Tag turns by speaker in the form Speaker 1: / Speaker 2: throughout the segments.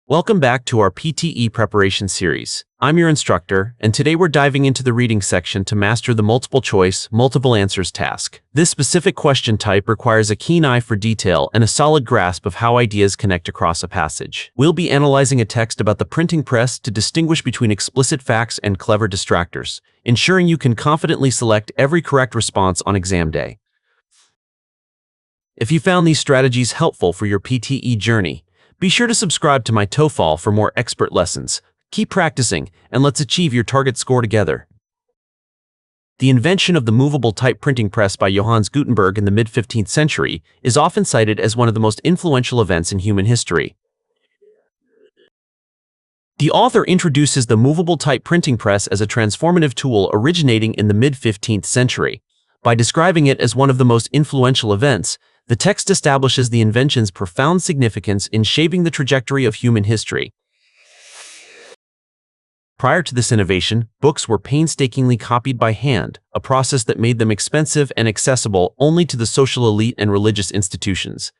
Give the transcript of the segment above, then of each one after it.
Speaker 1: Welcome back to our PTE preparation series. I'm your instructor, and today we're diving into the reading section to master the multiple choice, multiple answers task. This specific question type requires a keen eye for detail and a solid grasp of how ideas connect across a passage. We'll be analyzing a text about the printing press to distinguish between explicit facts and clever distractors, ensuring you can confidently select every correct response on exam day. If you found these strategies helpful for your PTE journey, be sure to subscribe to my TOEFL for more expert lessons. Keep practicing, and let's achieve your target score together. The invention of the movable type printing press by Johannes Gutenberg in the mid-15th century is often cited as one of the most influential events in human history. The author introduces the movable type printing press as a transformative tool originating in the mid-15th century. By describing it as one of the most influential events, the text establishes the invention's profound significance in shaping the trajectory of human history. Prior to this innovation, books were painstakingly copied by hand, a process that made them expensive and accessible only to the social elite and religious institutions.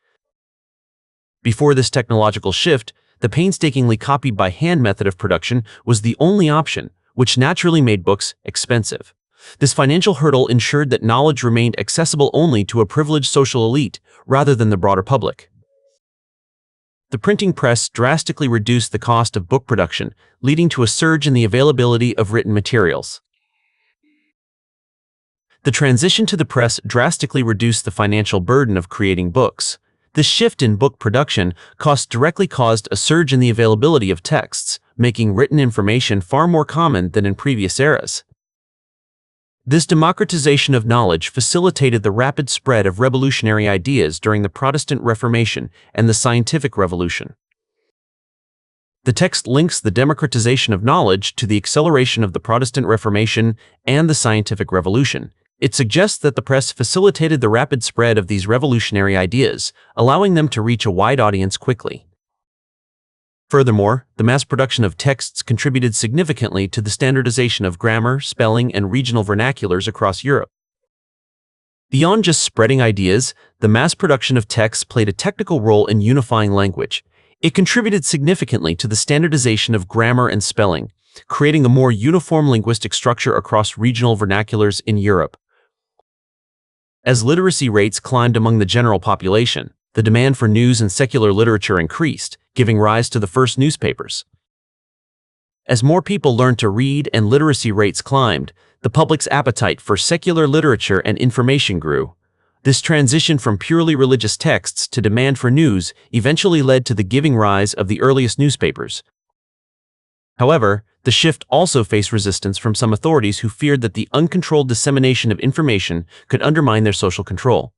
Speaker 1: Before this technological shift, the painstakingly copied by hand method of production was the only option, which naturally made books expensive. This financial hurdle ensured that knowledge remained accessible only to a privileged social elite, rather than the broader public. The printing press drastically reduced the cost of book production, leading to a surge in the availability of written materials. The transition to the press drastically reduced the financial burden of creating books. This shift in book production cost directly caused a surge in the availability of texts, making written information far more common than in previous eras. This democratization of knowledge facilitated the rapid spread of revolutionary ideas during the Protestant Reformation and the Scientific Revolution. The text links the democratization of knowledge to the acceleration of the Protestant Reformation and the Scientific Revolution. It suggests that the press facilitated the rapid spread of these revolutionary ideas, allowing them to reach a wide audience quickly. Furthermore, the mass production of texts contributed significantly to the standardization of grammar, spelling, and regional vernaculars across Europe. Beyond just spreading ideas, the mass production of texts played a technical role in unifying language. It contributed significantly to the standardization of grammar and spelling, creating a more uniform linguistic structure across regional vernaculars in Europe. As literacy rates climbed among the general population, the demand for news and secular literature increased, giving rise to the first newspapers. As more people learned to read and literacy rates climbed, the public's appetite for secular literature and information grew. This transition from purely religious texts to demand for news eventually led to the giving rise of the earliest newspapers. However, the shift also faced resistance from some authorities who feared that the uncontrolled dissemination of information could undermine their social control.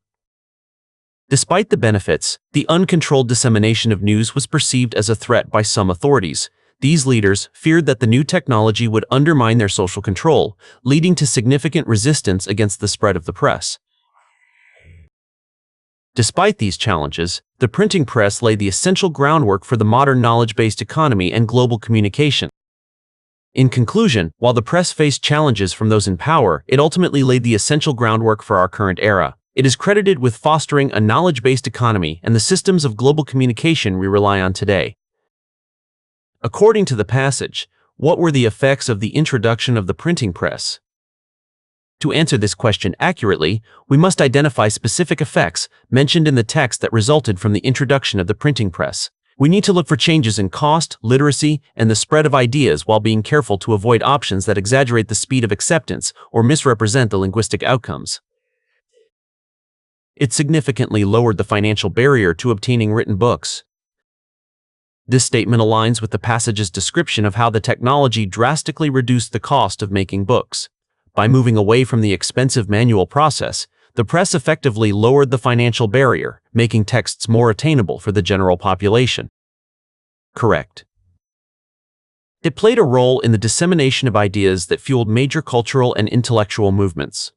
Speaker 1: Despite the benefits, the uncontrolled dissemination of news was perceived as a threat by some authorities. These leaders feared that the new technology would undermine their social control, leading to significant resistance against the spread of the press. Despite these challenges, the printing press laid the essential groundwork for the modern knowledge-based economy and global communication. In conclusion, while the press faced challenges from those in power, it ultimately laid the essential groundwork for our current era. It is credited with fostering a knowledge-based economy and the systems of global communication we rely on today. According to the passage, what were the effects of the introduction of the printing press? To answer this question accurately, we must identify specific effects mentioned in the text that resulted from the introduction of the printing press. We need to look for changes in cost, literacy, and the spread of ideas while being careful to avoid options that exaggerate the speed of acceptance or misrepresent the linguistic outcomes. It significantly lowered the financial barrier to obtaining written books. This statement aligns with the passage's description of how the technology drastically reduced the cost of making books. By moving away from the expensive manual process, the press effectively lowered the financial barrier, making texts more attainable for the general population. Correct. It played a role in the dissemination of ideas that fueled major cultural and intellectual movements.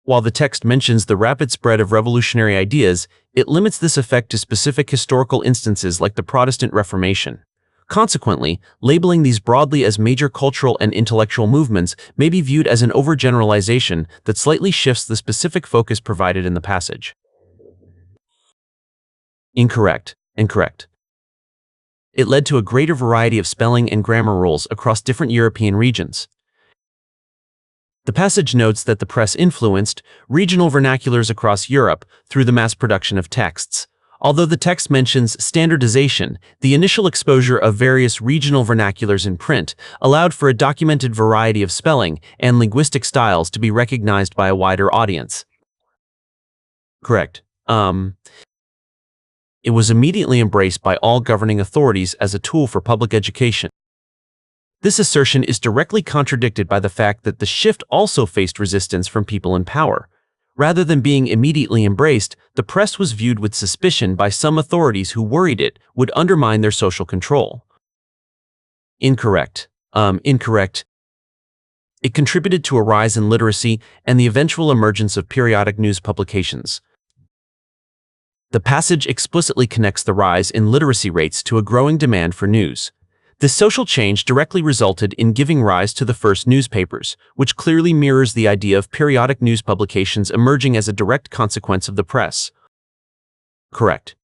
Speaker 1: While the text mentions the rapid spread of revolutionary ideas, it limits this effect to specific historical instances like the Protestant Reformation. Consequently, labeling these broadly as major cultural and intellectual movements may be viewed as an overgeneralization that slightly shifts the specific focus provided in the passage. Incorrect. It led to a greater variety of spelling and grammar rules across different European regions. The passage notes that the press influenced regional vernaculars across Europe through the mass production of texts. Although the text mentions standardization, the initial exposure of various regional vernaculars in print allowed for a documented variety of spelling and linguistic styles to be recognized by a wider audience. Correct. It was immediately embraced by all governing authorities as a tool for public education. This assertion is directly contradicted by the fact that the shift also faced resistance from people in power. Rather than being immediately embraced, the press was viewed with suspicion by some authorities who worried it would undermine their social control. Incorrect. Incorrect. It contributed to a rise in literacy and the eventual emergence of periodic news publications. The passage explicitly connects the rise in literacy rates to a growing demand for news. This social change directly resulted in giving rise to the first newspapers, which clearly mirrors the idea of periodic news publications emerging as a direct consequence of the press. Correct.